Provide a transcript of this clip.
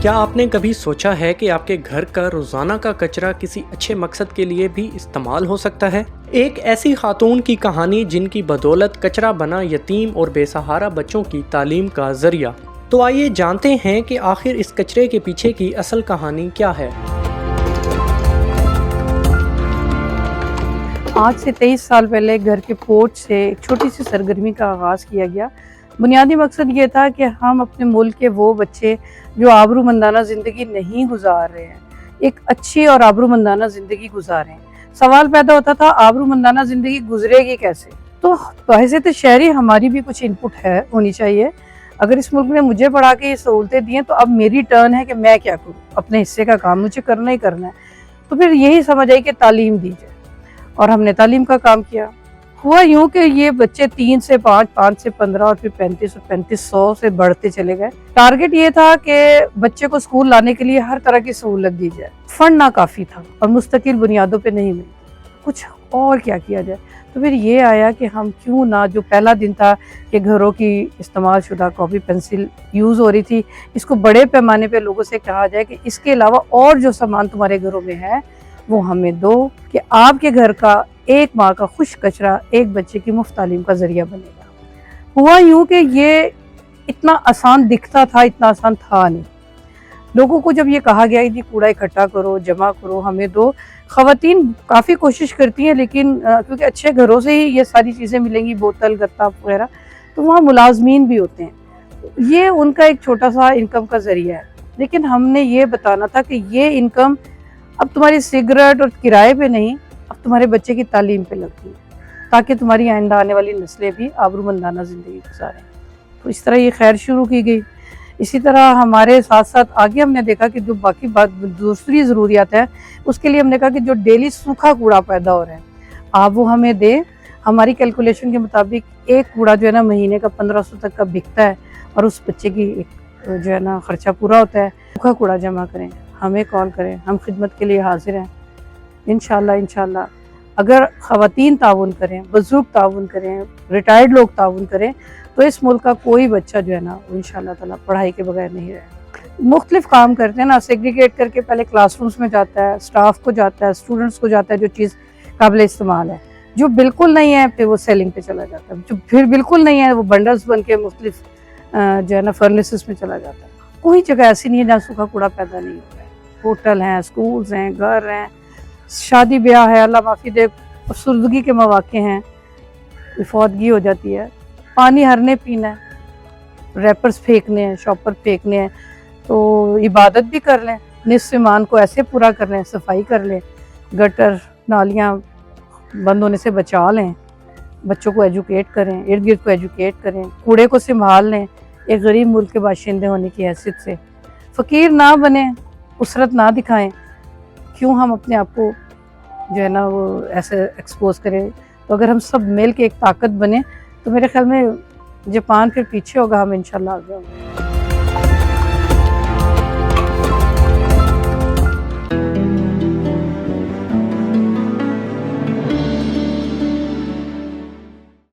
کیا آپ نے کبھی سوچا ہے کہ آپ کے گھر کا روزانہ کا کچرا کسی اچھے مقصد کے لیے بھی استعمال ہو سکتا ہے؟ ایک ایسی خاتون کی کہانی جن کی بدولت کچرا بنا یتیم اور بے سہارا بچوں کی تعلیم کا ذریعہ۔ تو آئیے جانتے ہیں کہ آخر اس کچرے کے پیچھے کی اصل کہانی کیا ہے۔ آج سے 23 سال پہلے گھر کے پورچ سے ایک چھوٹی سی سرگرمی کا آغاز کیا گیا۔ بنیادی مقصد یہ تھا کہ ہم اپنے ملک کے وہ بچے جو آبرومندانہ زندگی نہیں گزار رہے ہیں، ایک اچھی اور آبرومندانہ زندگی گزاریں۔ سوال پیدا ہوتا تھا آبرومندانہ زندگی گزرے گی کیسے؟ تو بحیثیت شہری ہماری بھی کچھ انپٹ ہونی چاہیے۔ اگر اس ملک نے مجھے پڑھا کے یہ سہولتیں دی ہیں تو اب میری ٹرن ہے کہ میں کیا کروں، اپنے حصے کا کام مجھے کرنا ہی کرنا ہے۔ تو پھر یہی سمجھ آئی کہ تعلیم دی جائے، اور ہم نے تعلیم کا کام کیا۔ ہوا یوں کہ یہ بچے 3 سے 5، 5 سے 15 اور پھر 35 اور 3500 سے بڑھتے چلے گئے۔ ٹارگٹ یہ تھا کہ بچے کو اسکول لانے کے لیے ہر طرح کی سہولت دی جائے۔ فنڈ ناکافی تھا اور مستقل بنیادوں پہ نہیں ملتی، کچھ اور کیا کیا جائے۔ تو پھر یہ آیا کہ ہم کیوں نہ، جو پہلا دن تھا کہ گھروں کی استعمال شدہ کاپی پینسل یوز ہو رہی تھی، اس کو بڑے پیمانے پہ لوگوں سے کہا جائے کہ اس کے علاوہ اور جو سامان تمہارے گھروں میں ہے وہ ہمیں دو، کہ آپ کے گھر کا ایک ماہ کا خشک کچرا ایک بچے کی مفت تعلیم کا ذریعہ بنے گا۔ ہوا یوں کہ یہ اتنا آسان دکھتا تھا، اتنا آسان تھا نہیں۔ لوگوں کو جب یہ کہا گیا کہ کوڑا اکٹھا کرو، جمع کرو، ہمیں دو، خواتین کافی کوشش کرتی ہیں، لیکن کیونکہ اچھے گھروں سے ہی یہ ساری چیزیں ملیں گی، بوتل گتا وغیرہ، تو وہاں ملازمین بھی ہوتے ہیں، یہ ان کا ایک چھوٹا سا انکم کا ذریعہ ہے۔ لیکن ہم نے یہ بتانا تھا کہ یہ انکم اب تمہاری سگریٹ اور کرائے پہ نہیں، اب تمہارے بچے کی تعلیم پہ لگتی ہے، تاکہ تمہاری آئندہ آنے والی نسلیں بھی آبرومندانہ زندگی گزاریں۔ تو اس طرح یہ خیر شروع کی گئی۔ اسی طرح ہمارے ساتھ ساتھ آگے ہم نے دیکھا کہ جو باقی دوسری ضروریات ہیں، اس کے لیے ہم نے کہا کہ جو ڈیلی سوکھا کوڑا پیدا ہو رہا ہے آپ وہ ہمیں دیں۔ ہماری کیلکولیشن کے مطابق ایک کوڑا جو ہے نا مہینے کا 1500 تک کا بکتا ہے، اور اس بچے کی جو ہے نا خرچہ پورا ہوتا ہے۔ سوکھا کوڑا جمع کریں، ہمیں کال کریں، ہم خدمت کے لیے حاضر ہیں انشاءاللہ۔ اگر خواتین تعاون کریں، بزرگ تعاون کریں، ریٹائرڈ لوگ تعاون کریں، تو اس ملک کا کوئی بچہ جو ہے نا وہ انشاءاللہ تعالیٰ پڑھائی کے بغیر نہیں رہے۔ مختلف کام کرتے ہیں نا، سیگریگیٹ کر کے پہلے کلاس رومز میں جاتا ہے، سٹاف کو جاتا ہے، اسٹوڈنٹس کو جاتا ہے جو چیز قابل استعمال ہے، جو بالکل نہیں ہے پھر وہ سیلنگ پہ چلا جاتا ہے، جو پھر بالکل نہیں ہے وہ بنڈلز بن کے مختلف جو ہے نا فرنیسز میں چلا جاتا ہے۔ کوئی جگہ ایسی نہیں ہے جہاں سوکھا کوڑا پیدا نہیں ہو رہا ہے۔ ہوٹل ہیں، اسکولز ہیں، گھر ہیں، شادی بیاہ ہے، اللہ معافی دے، افسردگی کے مواقع ہیں، فوتگی ہو جاتی ہے، پانی ہر نے پینا ہے، ریپرز پھینکنے ہیں، شاپر پھینکنے ہیں، تو عبادت بھی کر لیں، نصف ایمان کو ایسے پورا کر لیں، صفائی کر لیں، گٹر نالیاں بند ہونے سے بچا لیں، بچوں کو ایجوکیٹ کریں، ارد گرد کو ایجوکیٹ کریں، کوڑے کو سنبھال لیں، ایک غریب ملک کے باشندے ہونے کی حیثیت سے فقیر نہ بنیں، اسرت نہ دکھائیں۔ کیوں ہم اپنے آپ کو جو ہے نا وہ ایسے ایکسپوز کریں؟ تو اگر ہم سب مل کے ایک طاقت بنیں تو میرے خیال میں جاپان پھر پیچھے ہوگا، ہم انشاءاللہ آگے ہوں گے۔